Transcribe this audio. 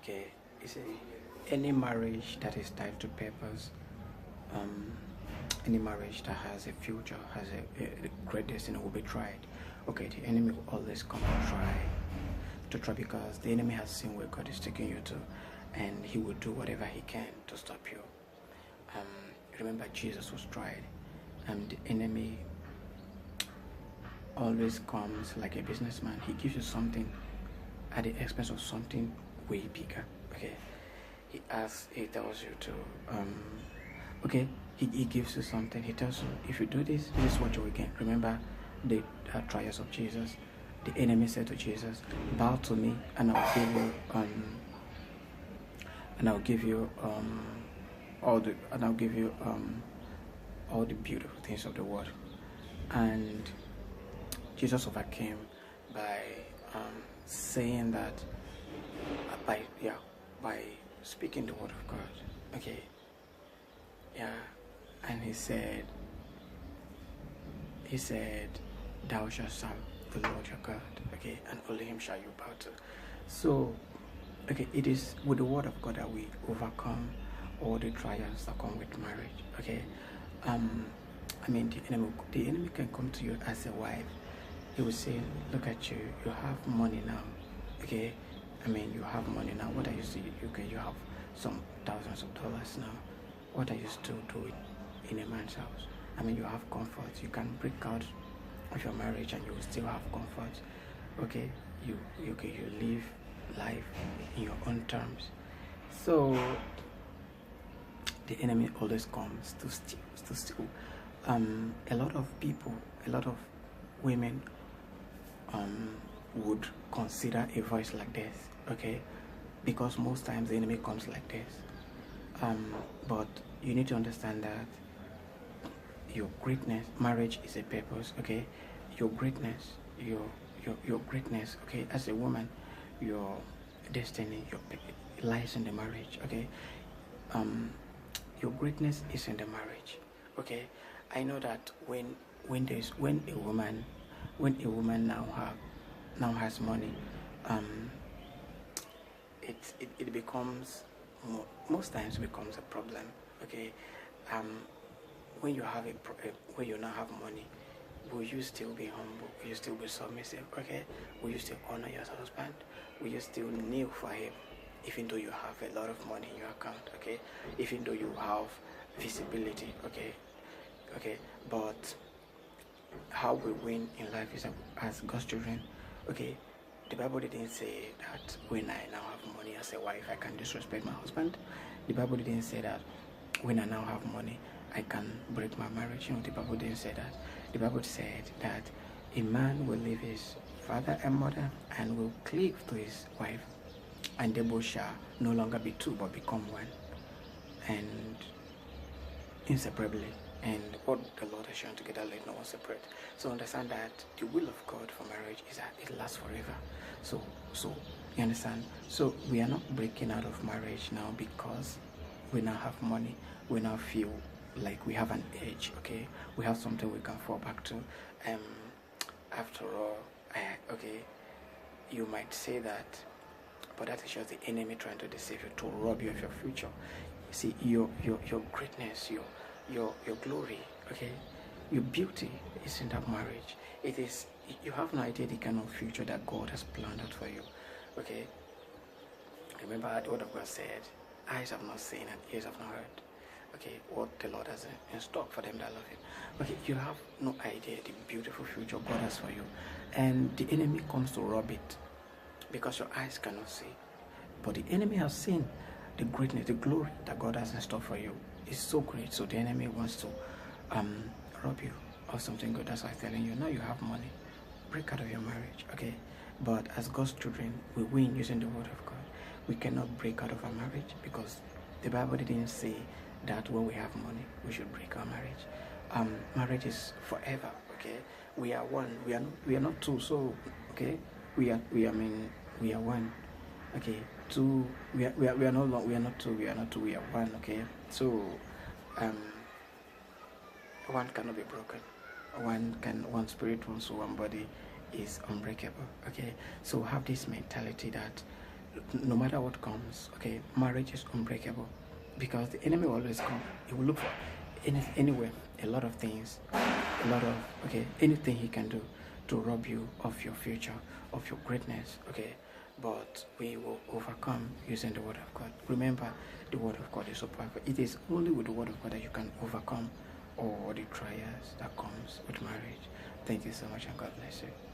Okay, you see, any marriage that is tied to purpose, um, any marriage that has a future, has a great destiny will be tried. Okay, the enemy will always come and try because the enemy has seen where God is taking you to, and he will do whatever he can to stop you. Um, Remember, Jesus was tried, and the enemy always comes like a businessman. He gives you something at the expense of something way bigger. Okay, he tells you to okay, he gives you something. He tells you, if you do this, this is what you will get. Remember the trials of Jesus. The enemy said to Jesus, bow to me and I'll give you and I'll give you all the beautiful things of the world. And Jesus overcame by saying that by speaking the word of God. Okay. Yeah. And he said, thou shalt serve the Lord your God. Okay, and only him shall you bow to. So, okay, it is with the word of God that we overcome all the trials that come with marriage. Okay. The enemy can come to you as a wife. He will say, look at you, you have money now. Okay, you have money now. What are you still? Okay, you have some thousands of dollars now. What are you still doing in a man's house? You have comfort. You can break out of your marriage and you will still have comfort. Okay, you live life in your own terms. So the enemy always comes to steal. A lot of people, a lot of women would consider a voice like this, okay, because most times the enemy comes like this. But you need to understand that your greatness, marriage is a purpose, okay. Your greatness, your greatness, okay, as a woman, your destiny, lies in the marriage, okay. Your greatness is in the marriage, okay. I know that when a woman now has money, it becomes most times becomes a problem, okay. When you have when you now have money, will you still be humble? Will you still be submissive? Okay, will you still honor your husband? Will you still kneel for him, even though you have a lot of money in your account? Okay, even though you have visibility. Okay, but how we win in life is as God's children. Okay, the Bible didn't say that when I now have money as a wife, I can disrespect my husband. The Bible didn't say that when I now have money, I can break my marriage. The Bible didn't say that. The Bible said that a man will leave his father and mother and will cleave to his wife, and they both shall no longer be two but become one, and inseparably. And what the Lord has shown together, let no one separate. So understand that the will of God for marriage is that it lasts forever. So you understand? So we are not breaking out of marriage now because we now have money. We now feel like we have an edge, okay? We have something we can fall back to. After all, okay, you might say that, but that is just the enemy trying to deceive you, to rob you of your future. You see, your greatness, your glory, okay, your beauty is in that marriage. It is, you have no idea the kind of future that God has planned out for you, okay? Remember the word of God said, eyes have not seen and ears have not heard, okay, what the Lord has in stock for them that love him. Okay, you have no idea the beautiful future God has for you, and the enemy comes to rob it because your eyes cannot see. But the enemy has seen the greatness, the glory that God has in store for you is so great. So the enemy wants to rob you of something good. That's why I'm telling you, now you have money, break out of your marriage, okay? But as God's children, we win using the word of God. We cannot break out of our marriage because the Bible didn't say that when we have money, we should break our marriage. Marriage is forever, okay? We are one. We are not two. So, okay, we are one. Okay, two. We are no long. We are not two. We are not two. We are one. Okay, so one cannot be broken. One spirit, one soul, one body is unbreakable. Okay, so have this mentality that no matter what comes, okay, marriage is unbreakable because the enemy will always come. He will look for anywhere, a lot of things, a lot of, okay, anything he can do to rob you of your future, of your greatness, okay. But we will overcome using the word of God. Remember, the word of God is so powerful. It is only with the word of God that you can overcome all the trials that comes with marriage. Thank you so much, and God bless you.